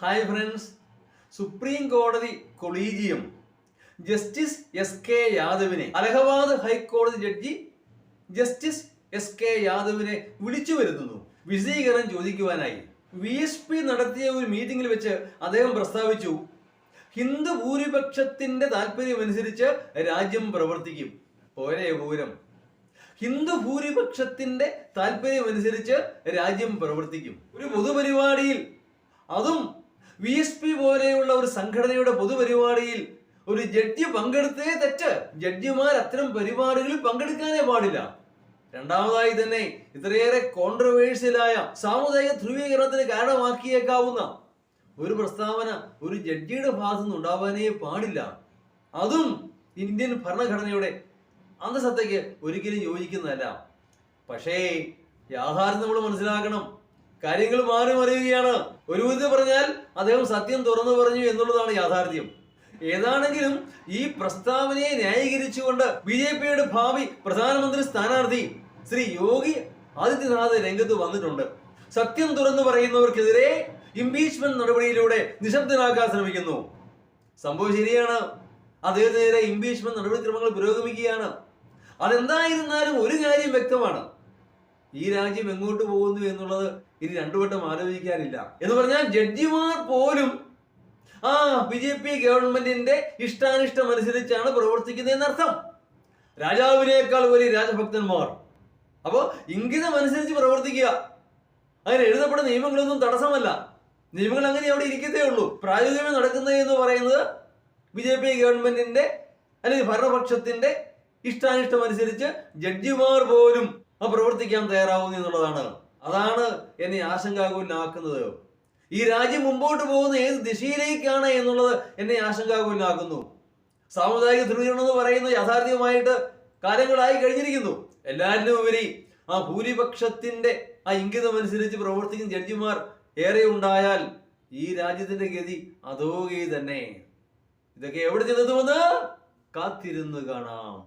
Hi friends, supreme കോടതി collegium justice S യാദവിനെ Allahabad ഹൈക്കോടതി judge justice S യാദവിനെ വിളിച്ചു വരുത്തുന്നു വിശദീകരണം ചോദിക്കുവാനായി. VSP നടത്തിയ ഒരു മീറ്റിംഗിൽ വെച്ച് അദ്ദേഹം പ്രസ്താവിച്ചു, ഹിന്ദു ഭൂരിപക്ഷത്തിന്റെ താല്പര്യമനുസരിച്ച് രാജ്യം പ്രവർത്തിക്കും. പോരെ പൂരം. ഹിന്ദു ഭൂരിപക്ഷത്തിന്റെ താല്പര്യമനുസരിച്ച് രാജ്യം പ്രവർത്തിക്കും. ഒരു പൊതുപരിപാടിയിൽ, അതും VSP പോലെയുള്ള ഒരു സംഘടനയുടെ പൊതുപരിപാടിയിൽ ഒരു ജഡ്ജി പങ്കെടുത്തേ തെറ്റ്. ജഡ്ജിമാർ അത്തരം പരിപാടികളിൽ പങ്കെടുക്കാനേ പാടില്ല. രണ്ടാമതായി തന്നെ ഇത്രയേറെ കോൺട്രവേഴ്സ്യലായ സാമുദായിക ധ്രുവീകരണത്തിന് കാരണമാക്കിയേക്കാവുന്ന ഒരു പ്രസ്താവന ഒരു ജഡ്ജിയുടെ ഭാഗത്തു നിന്ന് ഉണ്ടാവാനേ പാടില്ല. അതും ഇന്ത്യൻ ഭരണഘടനയുടെ അന്തസത്തയ്ക്ക് ഒരിക്കലും യോജിക്കുന്നതല്ല. പക്ഷേ യാഥാർത്ഥ്യം നമ്മൾ മനസ്സിലാക്കണം. കാര്യങ്ങൾ മാറി മറിയുകയാണ്. ഒരു വിധത്തിൽ പറഞ്ഞാൽ അദ്ദേഹം സത്യം തുറന്നു പറഞ്ഞു എന്നുള്ളതാണ് യാഥാർത്ഥ്യം. ഏതാണെങ്കിലും ഈ പ്രസ്താവനയെ ന്യായീകരിച്ചുകൊണ്ട് BJPയുടെ ഭാവി പ്രധാനമന്ത്രി സ്ഥാനാർത്ഥി ശ്രീ യോഗി ആദിത്യനാഥ് രംഗത്ത് വന്നിട്ടുണ്ട്. സത്യം തുറന്നു പറയുന്നവർക്കെതിരെ ഇംപീച്ച്മെന്റ് നടപടിയിലൂടെ നിശബ്ദനാക്കാൻ ശ്രമിക്കുന്നു. സംഭവം ശരിയാണ്. അദ്ദേഹത്തിനെതിരെ ഇംപീച്ച്മെന്റ് നടപടിക്രമങ്ങൾ പുരോഗമിക്കുകയാണ്. അതെന്തായിരുന്നാലും ഒരു കാര്യം വ്യക്തമാണ്, ഈ രാജ്യം എങ്ങോട്ട് പോകുന്നു എന്നുള്ളത് ഇനി രണ്ടുവട്ടം ആലോചിക്കാനില്ല. എന്ന് പറഞ്ഞാൽ ജഡ്ജിമാർ പോലും BJP ഗവൺമെന്റിന്റെ ഇഷ്ടാനിഷ്ടം അനുസരിച്ചാണ് പ്രവർത്തിക്കുന്നതെന്നർത്ഥം. രാജാവിനേക്കാൾ വലിയ രാജഭക്തന്മാർ. അപ്പോ ഇംഗിതം അനുസരിച്ച് പ്രവർത്തിക്കുക. അങ്ങനെ എഴുതപ്പെടുന്ന നിയമങ്ങളൊന്നും തടസ്സമല്ല. നിയമങ്ങൾ അങ്ങനെ അവിടെ ഇരിക്കത്തേ ഉള്ളൂ. പ്രായോഗികമായി നടക്കുന്നത് എന്ന് പറയുന്നത് BJP ഗവൺമെന്റിന്റെ അല്ലെങ്കിൽ ഭരണപക്ഷത്തിന്റെ ഇഷ്ടാനിഷ്ടം അനുസരിച്ച് ജഡ്ജിമാർ പോലും പ്രവർത്തിക്കാൻ തയ്യാറാവുന്നു എന്നുള്ളതാണ്. അതാണ് എന്നെ ആശങ്കാകുലനാക്കുന്നത്. ഈ രാജ്യം മുമ്പോട്ട് പോകുന്ന ഏത് ദിശയിലേക്കാണ് എന്നുള്ളത് എന്നെ ആശങ്കാകുലനാക്കുന്നു. സാമുദായിക ധ്രുവീകരണം എന്ന് പറയുന്നത് യാഥാർത്ഥ്യമായിട്ട് കാലങ്ങളായി കഴിഞ്ഞിരിക്കുന്നു. എല്ലാറ്റിനും ഉപരി ഭൂരിപക്ഷത്തിന്റെ ഇംഗിതം അനുസരിച്ച് പ്രവർത്തിക്കുന്ന ജഡ്ജിമാർ ഏറെ ഉണ്ടായാൽ ഈ രാജ്യത്തിന്റെ ഗതി അധോഗതി തന്നെ. ഇതൊക്കെ എവിടെ ചെന്നെത്തുമെന്ന് കാത്തിരുന്ന് കാണാം.